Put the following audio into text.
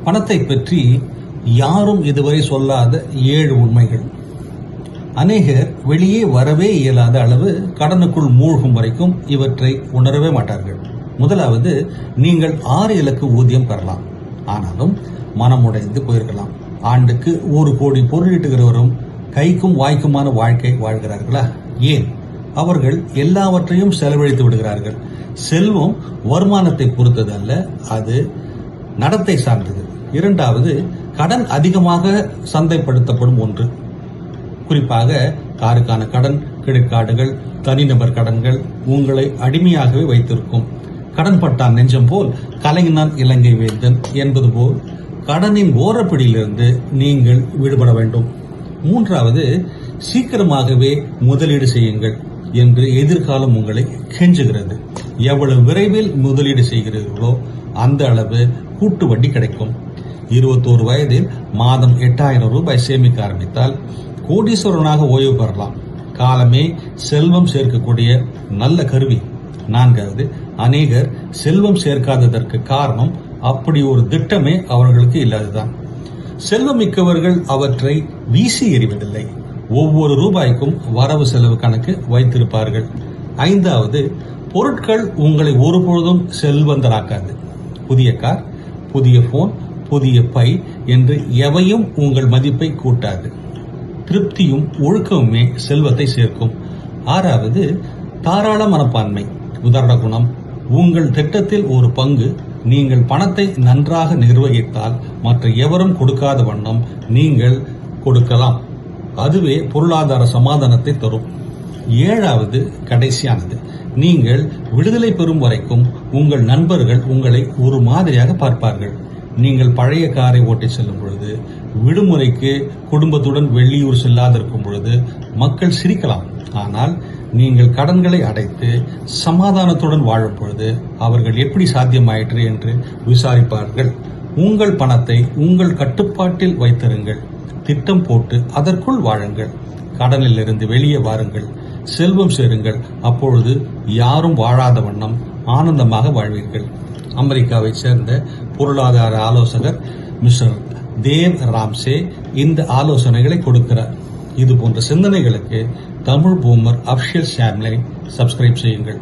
பணத்தை பற்றி யாரும் இதுவரை சொல்லாத 7 உண்மைகள். அநேகர் வெளியே வரவே இயலாத அளவு கடனுக்குள் மூழ்கும் வரைக்கும் இவற்றை உணரவே மாட்டார்கள். முதலாவது, நீங்கள் 6 இலக்கு ஊதியம் பெறலாம், ஆனாலும் மனமுடைந்து போயிருக்கலாம். ஆண்டுக்கு 1 கோடி பொருளீட்டுகிறவரும் கைக்கும் வாய்க்குமான வாழ்க்கை வாழ்கிறார்களா? ஏன்? அவர்கள் எல்லாவற்றையும் செலவழித்து விடுகிறார்கள். செல்வம் வருமானத்தை பொறுத்தது அல்ல, அது நடத்தை சார்ந்தது. இரண்டாவது, கடன் அதிகமாக சந்தைப்படுத்தப்படும் ஒன்று. குறிப்பாக காருக்கான கடன், கிரெடிட் கார்டுகள், தனிநபர் கடன்கள் உங்களை அடிமையாகவே வைத்திருக்கும். கடன் பட்டான் நெஞ்சம் போல் கலைஞனான் இலங்கை வேந்தன் என்பது போல் கடனின் ஓரப்பிடியிலிருந்து நீங்கள் விடுபட வேண்டும். மூன்றாவது, சீக்கிரமாகவே முதலீடு செய்யுங்கள் என்று எதிர்காலம் உங்களை கெஞ்சுகிறது. எவ்வளவு விரைவில் முதலீடு செய்கிறீர்களோ அந்த அளவு கூட்டு வட்டி கிடைக்கும். 21 வயதில் மாதம் 8000 ரூபாய் சேமிக்க ஆரம்பித்தால் கோடீஸ்வரனாக ஓய்வு பெறலாம். காலமே செல்வம் சேர்க்கக்கூடிய நல்ல கருவி. 4வது, அநேகர் செல்வம் சேர்க்காததற்கு காரணம் அப்படி ஒரு திட்டமே அவர்களுக்கு இல்லாததுதான். செல்வம் மிக்கவர்கள் அவற்றை வீசி எறிவதில்லை. ஒவ்வொரு ரூபாய்க்கும் வரவு செலவு கணக்கு வைத்திருப்பார்கள். 5வது, பொருட்கள் உங்களை ஒருபொழுதும் செல்வந்தராக்காது. புதிய கார், புதிய போன், புதிய பை என்று எவையும் உங்கள் மதிப்பை கூட்டாது. திருப்தியும் ஒழுக்கமுமே செல்வத்தை சேர்க்கும். 6வது, தாராள மனப்பான்மை, உதாரண குணம். உங்கள் திட்டத்தில் ஒரு பங்கு நீங்கள் பணத்தை நன்றாக நிர்வகித்தால் மற்ற எவரும் கொடுக்காத வண்ணம் நீங்கள் கொடுக்கலாம். அதுவே பொருளாதார சமாதானத்தை தரும். 7வது, கடைசியானது, நீங்கள் விடுதலை பெறும் வரைக்கும் உங்கள் நண்பர்கள் உங்களை ஒரு மாதிரியாக பார்ப்பார்கள். நீங்கள் பழைய காரை ஓட்டி செல்லும் பொழுது, விடுமுறைக்கு குடும்பத்துடன் வெளியூர் செல்லாதிருக்கும் பொழுது மக்கள் சிரிக்கலாம். ஆனால் நீங்கள் கடன்களை அடைத்து சமாதானத்துடன் வாழும் பொழுது அவர்கள் எப்படி சாத்தியமாயிற்று என்று விசாரிப்பார்கள். உங்கள் பணத்தை உங்கள் கட்டுப்பாட்டில் வைத்திருங்கள். திட்டம் போட்டு அதற்குள் வாழுங்கள். கடனில் இருந்து வெளியே வாருங்கள். செல்வம் சேருங்கள். அப்பொழுது யாரும் வாழாத வண்ணம் ஆனந்தமாக வாழ்வீர்கள். அமெரிக்காவை சேர்ந்த பொருளாதார ஆலோசகர் மிஸ்டர் தேவ் ராம்சே இந்த ஆலோசனைகளை கொடுக்கிறார். இது போன்ற சிந்தனைகளுக்கு தமிழ் பூமர் அபிஷியல் சேனலை சப்ஸ்கிரைப் செய்யுங்கள்.